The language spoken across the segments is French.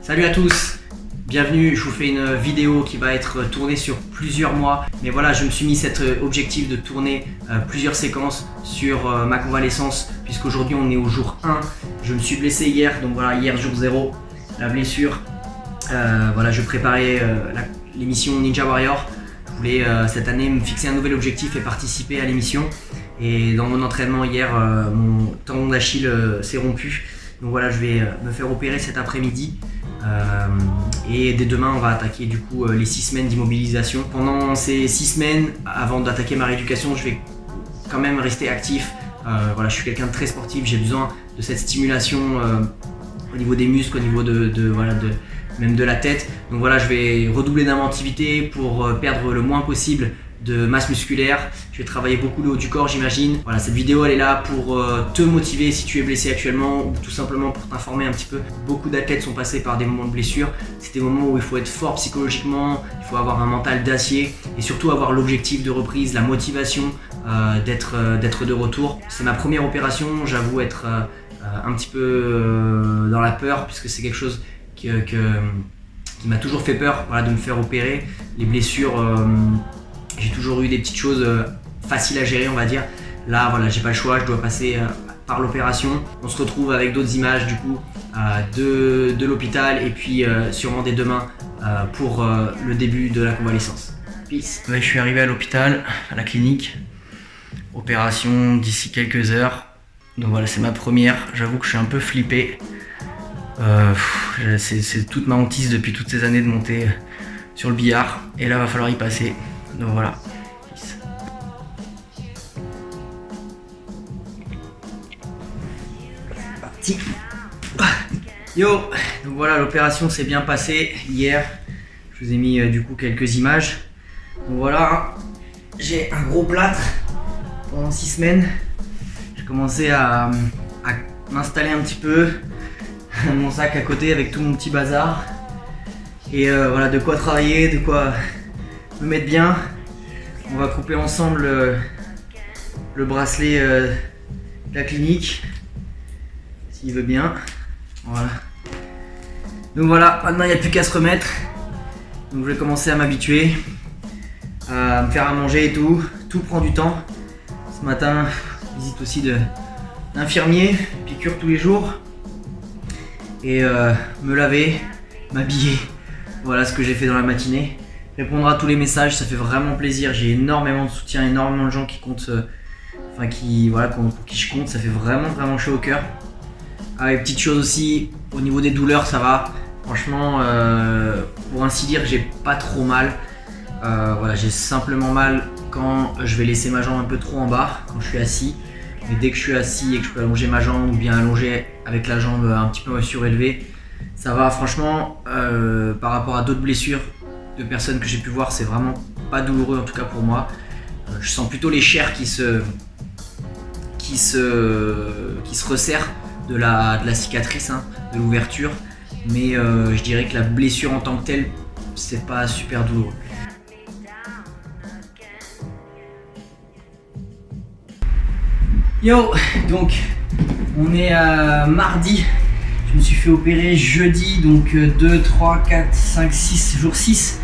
Salut à tous, bienvenue, je vous fais une vidéo qui va être tournée sur plusieurs mois. Mais voilà, je me suis mis cet objectif de tourner plusieurs séquences sur ma convalescence, puisqu'aujourd'hui on est au jour 1. Je me suis blessé hier, donc voilà, hier jour 0, la blessure. Voilà, je préparais l'émission Ninja Warrior. Je voulais cette année me fixer un nouvel objectif et participer à l'émission. Et dans mon entraînement hier, mon tendon d'Achille s'est rompu. Donc voilà, je vais me faire opérer cet après-midi. Et dès demain, on va attaquer du coup les 6 semaines d'immobilisation. Pendant ces 6 semaines, avant d'attaquer ma rééducation, je vais quand même rester actif. Voilà, je suis quelqu'un de très sportif, j'ai besoin de cette stimulation au niveau des muscles, au niveau même de la tête. Donc voilà, je vais redoubler d'inventivité pour perdre le moins possible de masse musculaire. Je vais travailler beaucoup le haut du corps, j'imagine. Voilà, cette vidéo elle est là pour te motiver si tu es blessé actuellement, ou tout simplement pour t'informer un petit peu. Beaucoup d'athlètes sont passés par des moments de blessure. C'est des moments où il faut être fort psychologiquement, il faut avoir un mental d'acier et surtout avoir l'objectif de reprise, la motivation d'être de retour. C'est ma première opération, j'avoue être un petit peu dans la peur, puisque c'est quelque chose qui m'a toujours fait peur, voilà, de me faire opérer. Les blessures, j'ai toujours eu des petites choses faciles à gérer, on va dire. Là, voilà, j'ai pas le choix, je dois passer par l'opération. On se retrouve avec d'autres images du coup de l'hôpital et puis sûrement dès demain pour le début de la convalescence. Peace. Ouais, je suis arrivé à l'hôpital, à la clinique. Opération d'ici quelques heures. Donc voilà, c'est ma première. J'avoue que je suis un peu flippé. C'est toute ma hantise depuis toutes ces années de monter sur le billard. Et là, va falloir y passer. Donc voilà. C'est parti. Yo. Donc voilà, l'opération s'est bien passée hier. Je vous ai mis du coup quelques images. Donc voilà, j'ai un gros plâtre pendant 6 semaines. J'ai commencé à m'installer un petit peu. Mon sac à côté avec tout mon petit bazar. Et voilà, de quoi travailler, de quoi me mettre bien. On va couper ensemble le bracelet de la clinique, s'il veut bien. Voilà. Donc voilà, maintenant il n'y a plus qu'à se remettre. Donc je vais commencer à m'habituer, à me faire à manger et tout. Tout prend du temps. Ce matin, visite aussi d'infirmier, piqûre tous les jours. Et me laver, m'habiller. Voilà ce que j'ai fait dans la matinée. Répondre à tous les messages, ça fait vraiment plaisir. J'ai énormément de soutien, énormément de gens qui comptent, pour qui je compte. Ça fait vraiment chaud au cœur. Les petites choses aussi, au niveau des douleurs, ça va. Franchement, pour ainsi dire, j'ai pas trop mal. Voilà, j'ai simplement mal quand je vais laisser ma jambe un peu trop en bas, quand je suis assis. Mais dès que je suis assis et que je peux allonger ma jambe ou bien allonger avec la jambe un petit peu surélevée, ça va. Franchement, par rapport à d'autres blessures de personnes que j'ai pu voir, c'est vraiment pas douloureux, en tout cas pour moi. Je sens plutôt les chairs qui se resserrent de la cicatrice, hein, de l'ouverture. Mais je dirais que la blessure en tant que telle, c'est pas super douloureux. Yo, donc on est mardi, je me suis fait opérer jeudi, donc 2, 3, 4, 5, 6, jour 6.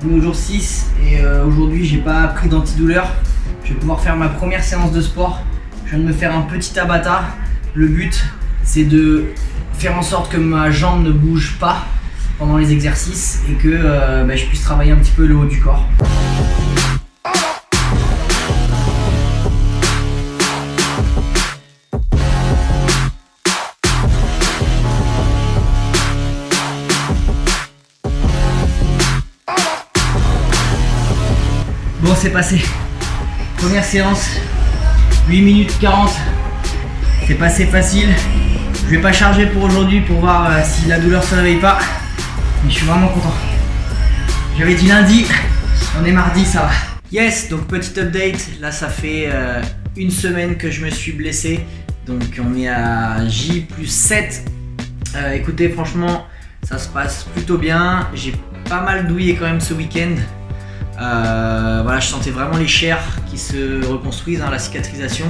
On est au jour 6 et aujourd'hui j'ai pas pris d'antidouleur. Je vais pouvoir faire ma première séance de sport. Je viens de me faire un petit Tabata. Le but c'est de faire en sorte que ma jambe ne bouge pas pendant les exercices et que je puisse travailler un petit peu le haut du corps. Bon, c'est passé. Première séance, 8 minutes 40. C'est passé facile. Je vais pas charger pour aujourd'hui pour voir si la douleur se réveille pas. Mais je suis vraiment content. J'avais dit lundi, on est mardi, ça va. Yes, donc petit update. Là, ça fait une semaine que je me suis blessé. Donc on est à J+7. Écoutez, franchement, ça se passe plutôt bien. J'ai pas mal douillé quand même ce week-end. Voilà, je sentais vraiment les chairs qui se reconstruisent, hein, la cicatrisation.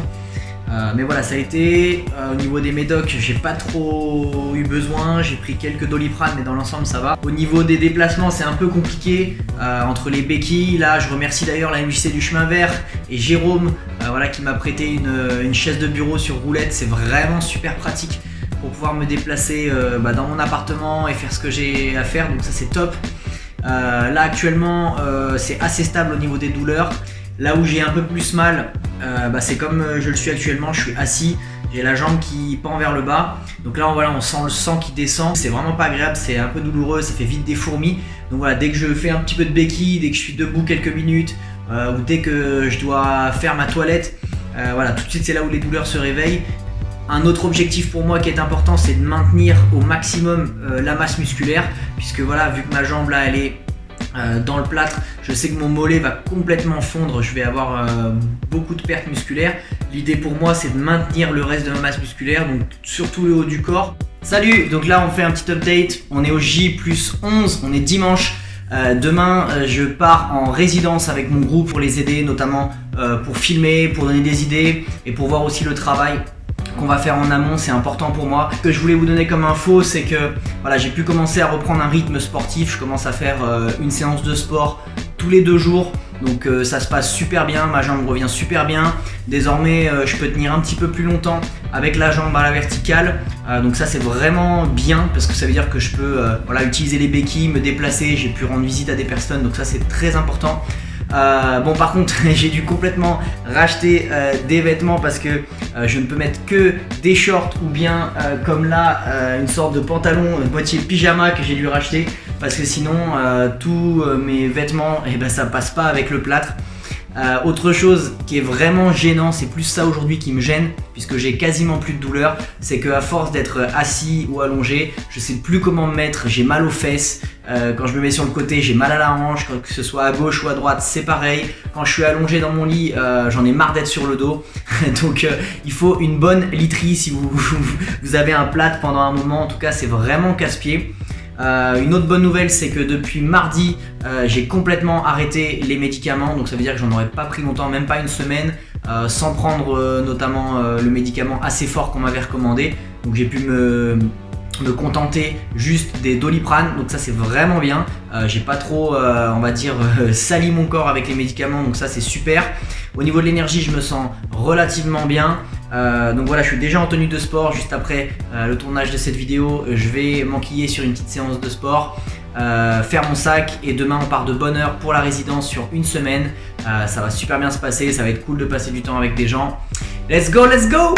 Mais voilà, ça a été. Au niveau des médocs, j'ai pas trop eu besoin. J'ai pris quelques Doliprane, mais dans l'ensemble, ça va. Au niveau des déplacements, c'est un peu compliqué. Entre les béquilles, là, je remercie d'ailleurs la MJC du Chemin Vert et Jérôme, voilà, qui m'a prêté une chaise de bureau sur roulette. C'est vraiment super pratique pour pouvoir me déplacer dans mon appartement et faire ce que j'ai à faire. Donc ça, c'est top. Là, actuellement, c'est assez stable au niveau des douleurs. Là où j'ai un peu plus mal, c'est comme je le suis actuellement, je suis assis, j'ai la jambe qui pend vers le bas. Donc là, voilà, on sent le sang qui descend, c'est vraiment pas agréable, c'est un peu douloureux, ça fait vite des fourmis. Donc voilà, dès que je fais un petit peu de béquille, dès que je suis debout quelques minutes, ou dès que je dois faire ma toilette, voilà, tout de suite c'est là où les douleurs se réveillent. Un autre objectif pour moi qui est important, c'est de maintenir au maximum la masse musculaire, puisque voilà, vu que ma jambe là, elle est dans le plâtre, je sais que mon mollet va complètement fondre, je vais avoir beaucoup de pertes musculaires. L'idée pour moi, c'est de maintenir le reste de ma masse musculaire, donc surtout le haut du corps. Salut, donc là on fait un petit update, on est au J+11, on est dimanche. Demain, je pars en résidence avec mon groupe pour les aider, notamment pour filmer, pour donner des idées et pour voir aussi le travail qu'on va faire en amont. C'est important pour moi. Ce que je voulais vous donner comme info, c'est que voilà, j'ai pu commencer à reprendre un rythme sportif. Je commence à faire une séance de sport tous les 2 jours. Donc ça se passe super bien, ma jambe revient super bien. Désormais, je peux tenir un petit peu plus longtemps avec la jambe à la verticale. Donc ça, c'est vraiment bien parce que ça veut dire que je peux voilà, utiliser les béquilles, me déplacer. J'ai pu rendre visite à des personnes, donc ça, c'est très important. Bon, par contre, j'ai dû complètement racheter des vêtements parce que je ne peux mettre que des shorts ou bien comme là une sorte de pantalon moitié pyjama que j'ai dû racheter parce que sinon tous mes vêtements, ça passe pas avec le plâtre. Autre chose qui est vraiment gênant, c'est plus ça aujourd'hui qui me gêne puisque j'ai quasiment plus de douleur, c'est qu'à force d'être assis ou allongé, je sais plus comment me mettre, j'ai mal aux fesses, quand je me mets sur le côté j'ai mal à la hanche, que ce soit à gauche ou à droite c'est pareil, quand je suis allongé dans mon lit j'en ai marre d'être sur le dos, donc il faut une bonne literie si vous avez un plâtre pendant un moment, en tout cas c'est vraiment casse-pied. Une autre bonne nouvelle, c'est que depuis mardi, j'ai complètement arrêté les médicaments, donc ça veut dire que j'en aurais pas pris longtemps, même pas une semaine, sans prendre notamment le médicament assez fort qu'on m'avait recommandé. Donc j'ai pu me contenter juste des Doliprane, donc ça c'est vraiment bien. J'ai pas trop, on va dire, sali mon corps avec les médicaments, donc ça c'est super. Au niveau de l'énergie, je me sens relativement bien. Donc voilà, je suis déjà en tenue de sport. Juste après le tournage de cette vidéo, je vais m'enquiller sur une petite séance de sport, faire mon sac et demain on part de bonne heure pour la résidence sur une semaine. Ça va super bien se passer, ça va être cool de passer du temps avec des gens. Let's go, let's go!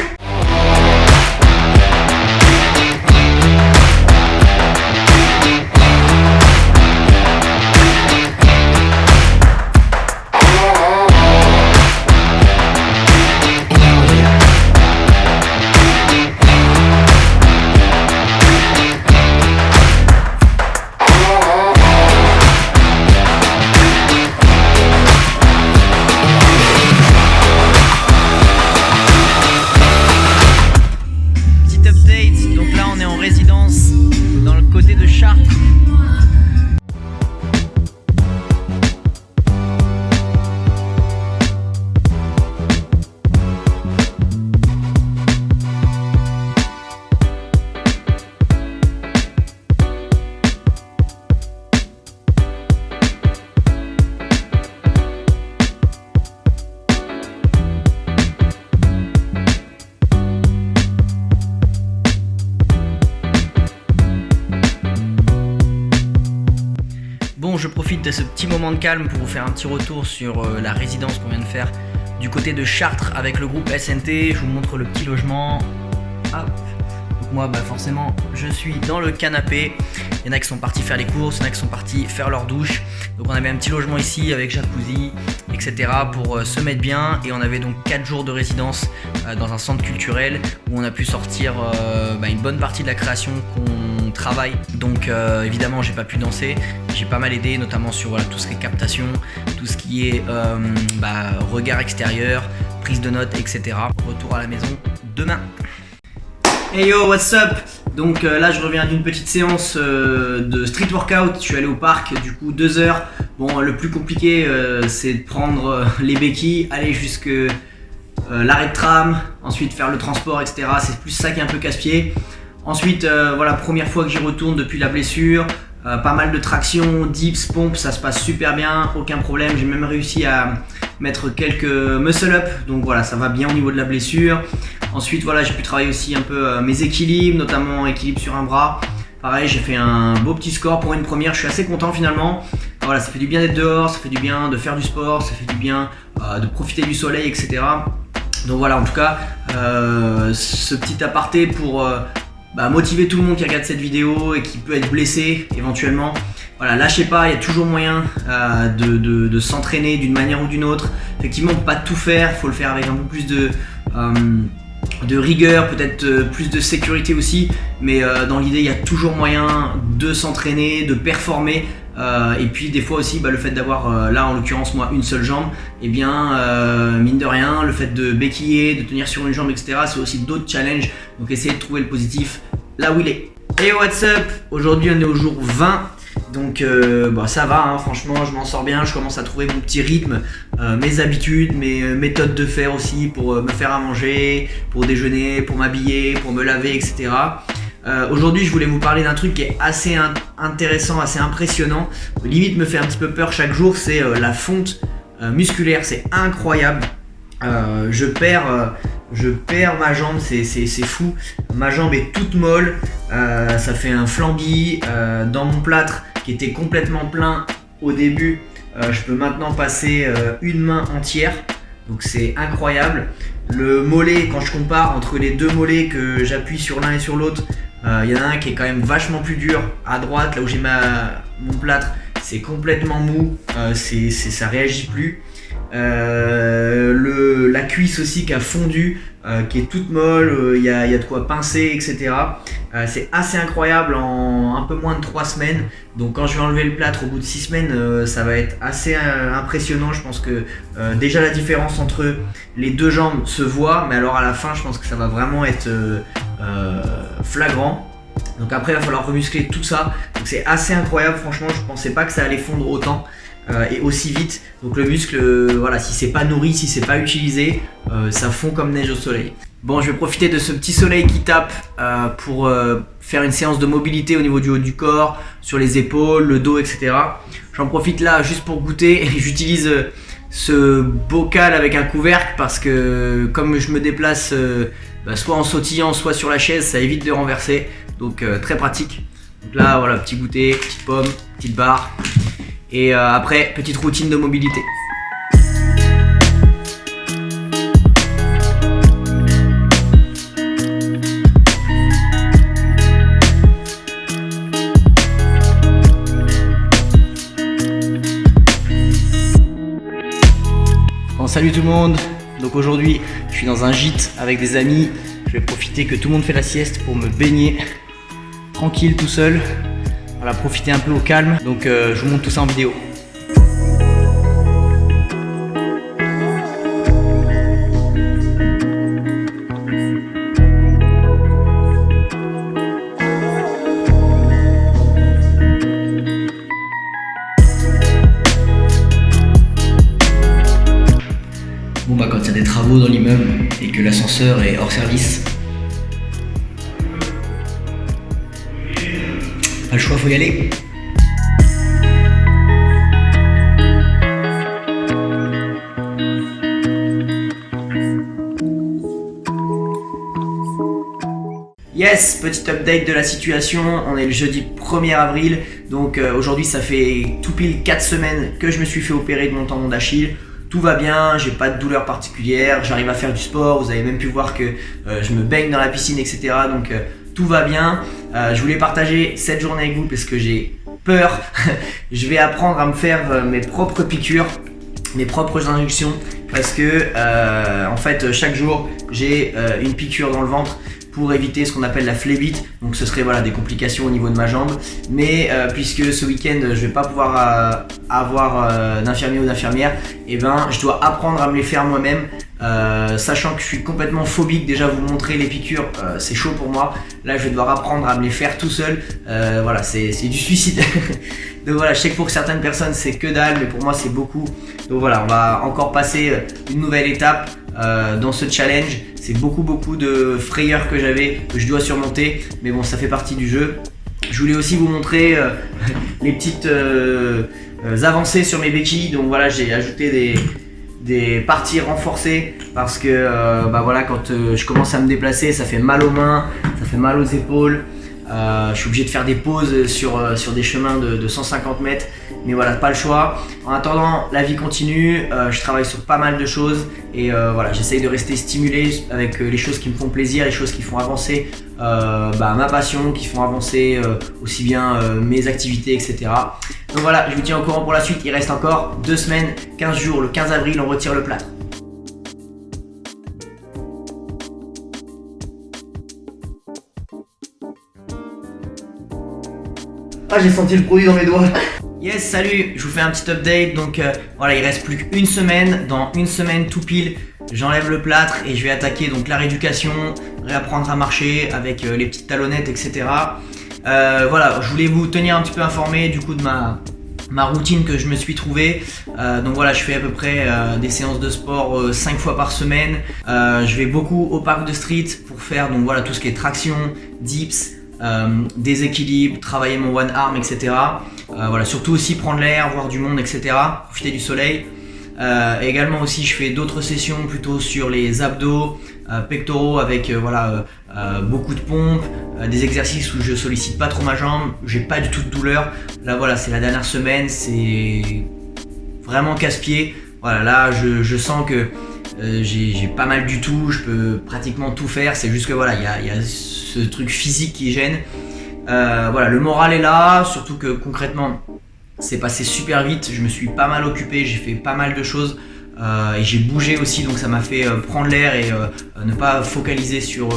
Bon, je profite de ce petit moment de calme pour vous faire un petit retour sur la résidence qu'on vient de faire du côté de Chartres avec le groupe SNT. Je vous montre le petit logement. Hop. Donc moi, forcément, je suis dans le canapé. Il y en a qui sont partis faire les courses, il y en a qui sont partis faire leur douche. Donc on avait un petit logement ici avec jacuzzi, etc. pour se mettre bien. Et on avait donc 4 jours de résidence dans un centre culturel où on a pu sortir une bonne partie de la création qu'on travaille. Donc évidemment, j'ai pas pu danser. J'ai pas mal aidé, notamment sur voilà, tout ce qui est captation, tout ce qui est regard extérieur, prise de notes, etc. Retour à la maison demain. Hey yo, what's up? Donc là je reviens d'une petite séance de street workout, je suis allé au parc du coup 2 heures. Bon, le plus compliqué c'est de prendre les béquilles, aller jusque l'arrêt de tram, ensuite faire le transport, etc. C'est plus ça qui est un peu casse-pied. Ensuite, voilà, première fois que j'y retourne depuis la blessure. Pas mal de traction, dips, pompes, ça se passe super bien, aucun problème. J'ai même réussi à mettre quelques muscle-up, donc voilà, ça va bien au niveau de la blessure. Ensuite, voilà, j'ai pu travailler aussi un peu mes équilibres, notamment équilibre sur un bras. Pareil, j'ai fait un beau petit score pour une première, je suis assez content finalement. Voilà, ça fait du bien d'être dehors, ça fait du bien de faire du sport, ça fait du bien de profiter du soleil, etc. Donc voilà, en tout cas, ce petit aparté pour motiver tout le monde qui regarde cette vidéo et qui peut être blessé éventuellement. Voilà, lâchez pas, il y a toujours moyen de s'entraîner d'une manière ou d'une autre. Effectivement, on peut pas tout faire, il faut le faire avec un peu plus de rigueur, peut-être plus de sécurité aussi, mais dans l'idée, il y a toujours moyen de s'entraîner, de performer. Et puis des fois aussi le fait d'avoir là en l'occurrence moi une seule jambe, et bien mine de rien le fait de béquiller, de tenir sur une jambe, etc. c'est aussi d'autres challenges, donc essayez de trouver le positif là où il est. Hey, what's up, aujourd'hui on est au jour 20, donc ça va hein, franchement je m'en sors bien, je commence à trouver mon petit rythme, mes habitudes, mes méthodes de faire aussi pour me faire à manger, pour déjeuner, pour m'habiller, pour me laver, etc. Aujourd'hui je voulais vous parler d'un truc qui est assez intéressant, assez impressionnant, limite me fait un petit peu peur chaque jour, c'est la fonte musculaire, c'est incroyable. Je perds ma jambe, c'est fou, ma jambe est toute molle, ça fait un flambi dans mon plâtre qui était complètement plein au début, je peux maintenant passer une main entière, donc c'est incroyable. Le mollet, quand je compare entre les deux mollets que j'appuie sur l'un et sur l'autre, il y en a un qui est quand même vachement plus dur à droite, là où j'ai mon plâtre, c'est complètement mou, ça réagit plus. La cuisse aussi qui a fondu, qui est toute molle, il y a de quoi pincer, etc. C'est assez incroyable en un peu moins de 3 semaines. Donc quand je vais enlever le plâtre au bout de 6 semaines, ça va être assez impressionnant. Je pense que déjà la différence entre les deux jambes se voit, mais alors à la fin je pense que ça va vraiment être flagrant. Donc après il va falloir remuscler tout ça, donc c'est assez incroyable, franchement je pensais pas que ça allait fondre autant et aussi vite. Donc le muscle, voilà, si c'est pas nourri, si c'est pas utilisé, ça fond comme neige au soleil. Bon, je vais profiter de ce petit soleil qui tape pour faire une séance de mobilité au niveau du haut du corps, sur les épaules, le dos, etc. J'en profite là juste pour goûter, j'utilise ce bocal avec un couvercle parce que comme je me déplace soit en sautillant, soit sur la chaise, ça évite de renverser, donc très pratique. Donc là voilà, petit goûter, petite pomme, petite barre, et après petite routine de mobilité. Bon, salut tout le monde, donc aujourd'hui je suis dans un gîte avec des amis, je vais profiter que tout le monde fait la sieste pour me baigner tranquille tout seul, voilà, profiter un peu au calme, donc je vous montre tout ça en vidéo. Bon quand il y a des travaux dans l'immeuble et que l'ascenseur est hors service, pas le choix, faut y aller. Yes, petit update de la situation, on est le jeudi 1er avril, donc aujourd'hui ça fait tout pile 4 semaines que je me suis fait opérer de mon tendon d'Achille. Tout va bien, j'ai pas de douleur particulière, j'arrive à faire du sport, vous avez même pu voir que je me baigne dans la piscine, etc. Donc tout va bien. Je voulais partager cette journée avec vous parce que j'ai peur. Je vais apprendre à me faire mes propres piqûres, mes propres injections, parce que en fait chaque jour j'ai une piqûre dans le ventre pour éviter ce qu'on appelle la phlébite, donc ce serait voilà, des complications au niveau de ma jambe, mais puisque ce week-end je vais pas pouvoir avoir d'infirmier ou d'infirmière, et ben je dois apprendre à me les faire moi-même, sachant que je suis complètement phobique. Déjà vous montrer les piqûres, c'est chaud pour moi, là je vais devoir apprendre à me les faire tout seul, voilà, c'est du suicide. Donc voilà, je sais que pour certaines personnes c'est que dalle, mais pour moi c'est beaucoup. Donc voilà, on va encore passer une nouvelle étape dans ce challenge. C'est beaucoup de frayeurs que j'avais, que je dois surmonter, mais bon, ça fait partie du jeu. Je voulais aussi vous montrer les petites avancées sur mes béquilles. Donc voilà, j'ai ajouté des parties renforcées parce que voilà, quand je commence à me déplacer, ça fait mal aux mains, ça fait mal aux épaules. Je suis obligé de faire des pauses sur des chemins de 150 mètres, mais voilà, pas le choix. En attendant, la vie continue, je travaille sur pas mal de choses et voilà, j'essaye de rester stimulé avec les choses qui me font plaisir, les choses qui font avancer ma passion, qui font avancer aussi bien mes activités, etc. Donc voilà, je vous tiens au courant pour la suite. Il reste encore 2 semaines, 15 jours. Le 15 avril, on retire le plâtre. Ah, j'ai senti le produit dans mes doigts. Yes, salut, je vous fais un petit update. Donc voilà, il reste plus qu'une semaine. Dans une semaine tout pile, j'enlève le plâtre et je vais attaquer donc la rééducation, réapprendre à marcher avec les petites talonnettes, etc. Voilà, je voulais vous tenir un petit peu informé du coup de ma routine que je me suis trouvée. Donc voilà, je fais à peu près des séances de sport 5 fois par semaine. Je vais beaucoup au parc de street pour faire donc voilà tout ce qui est traction, dips, déséquilibre, travailler mon one arm, etc. Voilà, surtout aussi prendre l'air, voir du monde, etc. Profiter du soleil. Également aussi, je fais d'autres sessions plutôt sur les abdos, pectoraux avec beaucoup de pompes, des exercices où je sollicite pas trop ma jambe, j'ai pas du tout de douleur. Là voilà, c'est la dernière semaine, c'est vraiment casse-pied. Voilà, là je sens que j'ai pas mal du tout, je peux pratiquement tout faire. C'est juste que voilà, il y a ce truc physique qui gêne. Voilà, le moral est là, surtout que concrètement c'est passé super vite, je me suis pas mal occupé, j'ai fait pas mal de choses et j'ai bougé aussi, donc ça m'a fait prendre l'air et ne pas focaliser sur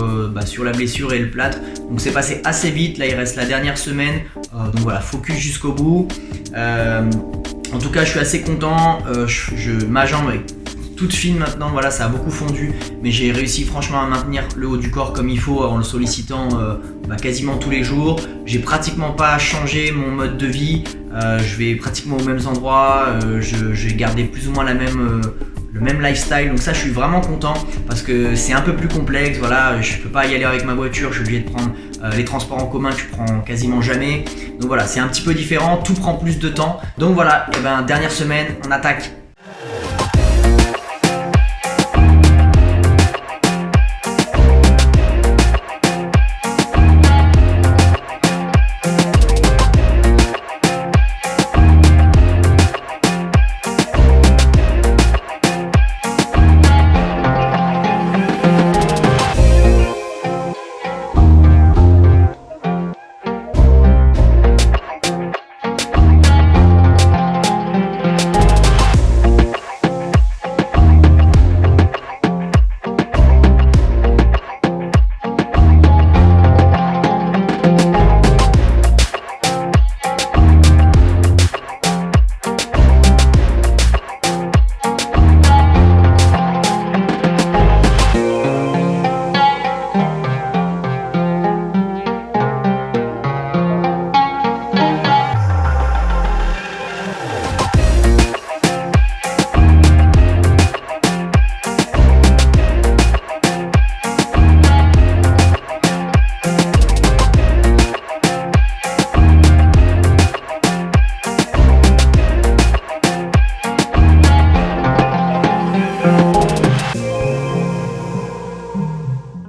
la blessure et le plâtre. Donc c'est passé assez vite, là il reste la dernière semaine, donc voilà, focus jusqu'au bout. En tout cas je suis assez content, ma jambe est toute fine maintenant, voilà, ça a beaucoup fondu, mais j'ai réussi franchement à maintenir le haut du corps comme il faut en le sollicitant quasiment tous les jours. J'ai pratiquement pas changé mon mode de vie, je vais pratiquement aux mêmes endroits, j'ai gardé plus ou moins le même lifestyle, donc ça je suis vraiment content parce que c'est un peu plus complexe. Voilà, je peux pas y aller avec ma voiture, je suis obligé de prendre les transports en commun que je prends quasiment jamais, donc voilà, c'est un petit peu différent, tout prend plus de temps. Donc voilà, et dernière semaine, on attaque.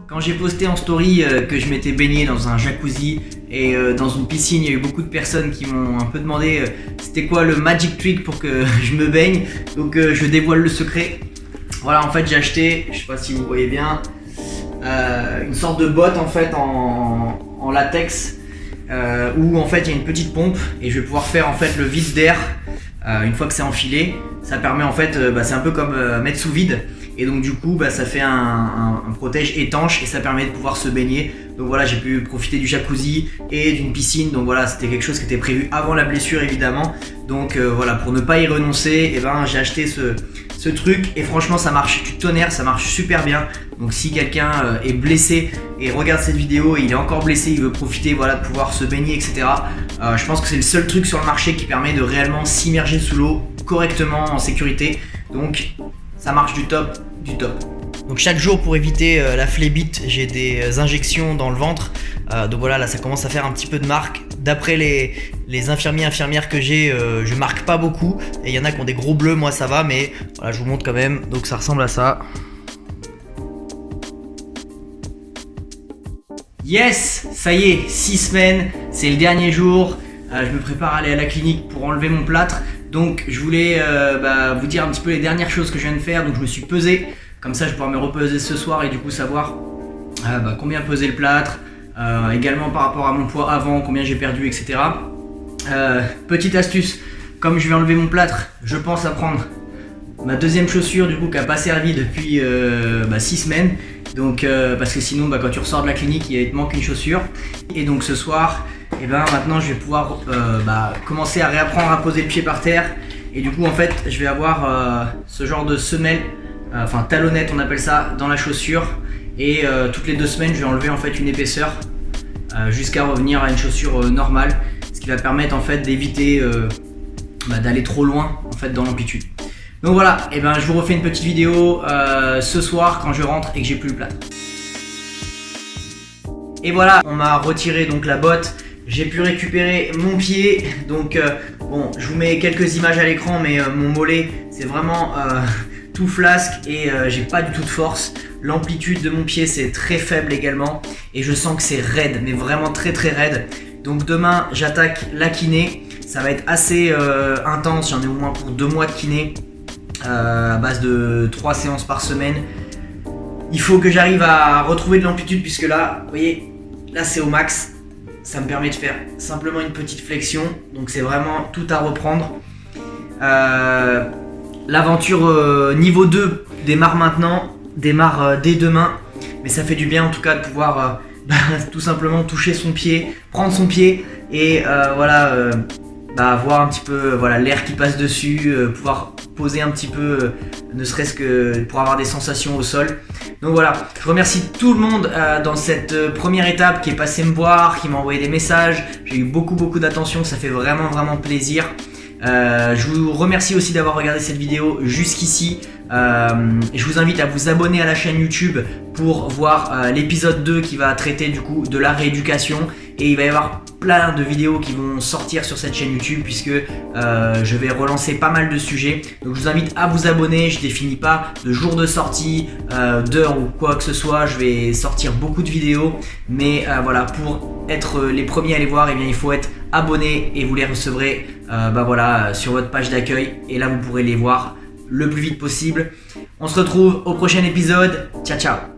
Quand j'ai posté en story que je m'étais baigné dans un jacuzzi et dans une piscine, il y a eu beaucoup de personnes qui m'ont un peu demandé c'était quoi le magic trick pour que je me baigne. Donc je dévoile le secret. Voilà, en fait j'ai acheté, je sais pas si vous voyez bien, une sorte de botte en fait en latex où en fait il y a une petite pompe et je vais pouvoir faire en fait le vide d'air une fois que c'est enfilé. Ça permet en fait, c'est un peu comme mettre sous vide. Et donc du coup ça fait un protège étanche et ça permet de pouvoir se baigner. Donc voilà, j'ai pu profiter du jacuzzi et d'une piscine. Donc voilà, c'était quelque chose qui était prévu avant la blessure évidemment. Donc voilà, pour ne pas y renoncer, j'ai acheté ce truc et franchement ça marche du tonnerre, ça marche super bien. Donc si quelqu'un est blessé et regarde cette vidéo et il est encore blessé, il veut profiter de pouvoir se baigner, etc. Je pense que c'est le seul truc sur le marché qui permet de réellement s'immerger sous l'eau correctement en sécurité. Donc ça marche du top, du top. Donc chaque jour, pour éviter la phlébite, j'ai des injections dans le ventre. Donc voilà, là ça commence à faire un petit peu de marque. D'après les infirmières que j'ai, je marque pas beaucoup. Et il y en a qui ont des gros bleus, moi ça va, mais voilà, je vous montre quand même. Donc ça ressemble à ça. Yes, ça y est, 6 semaines, c'est le dernier jour. Je me prépare à aller à la clinique pour enlever mon plâtre. Donc je voulais vous dire un petit peu les dernières choses que je viens de faire. Donc je me suis pesé, comme ça je vais pouvoir me repeser ce soir et du coup savoir combien pesait le plâtre, également par rapport à mon poids avant, combien j'ai perdu, etc. Petite astuce, comme je vais enlever mon plâtre, je pense à prendre ma deuxième chaussure du coup qui n'a pas servi depuis 6 semaines. Donc parce que sinon quand tu ressors de la clinique il te manque une chaussure. Et donc ce soir, maintenant je vais pouvoir commencer à réapprendre à poser le pied par terre. Et du coup en fait je vais avoir ce genre de semelle, talonnette on appelle ça, dans la chaussure. Et toutes les 2 semaines je vais enlever en fait une épaisseur jusqu'à revenir à une chaussure normale. Ce qui va permettre en fait d'éviter d'aller trop loin en fait dans l'amplitude. Donc voilà, je vous refais une petite vidéo ce soir quand je rentre et que j'ai plus le plâtre. Et voilà, on m'a retiré donc la botte, j'ai pu récupérer mon pied. Donc je vous mets quelques images à l'écran, mais mon mollet c'est vraiment tout flasque et j'ai pas du tout de force. L'amplitude de mon pied c'est très faible également et je sens que c'est raide, mais vraiment très très raide. Donc demain j'attaque la kiné, ça va être assez intense, j'en ai au moins pour 2 mois de kiné. À base de 3 séances par semaine. Il faut que j'arrive à retrouver de l'amplitude puisque là, vous voyez, là c'est au max. Ça me permet de faire simplement une petite flexion. Donc c'est vraiment tout à reprendre. L'aventure niveau 2 démarre maintenant, démarre dès demain. Mais ça fait du bien en tout cas de pouvoir tout simplement toucher son pied, prendre son pied et voir un petit peu l'air qui passe dessus, pouvoir poser un petit peu, ne serait-ce que pour avoir des sensations au sol. Donc voilà, je remercie tout le monde dans cette première étape qui est passé me voir, qui m'a envoyé des messages. J'ai eu beaucoup d'attention, ça fait vraiment plaisir. Je vous remercie aussi d'avoir regardé cette vidéo jusqu'ici. Je vous invite à vous abonner à la chaîne YouTube pour voir l'épisode 2 qui va traiter du coup de la rééducation. Et il va y avoir plein de vidéos qui vont sortir sur cette chaîne YouTube puisque je vais relancer pas mal de sujets. Donc je vous invite à vous abonner. Je définis pas de jour de sortie, d'heure ou quoi que ce soit. Je vais sortir beaucoup de vidéos. Mais pour être les premiers à les voir, il faut être abonné et vous les recevrez sur votre page d'accueil. Et là vous pourrez les voir le plus vite possible. On se retrouve au prochain épisode. Ciao ciao.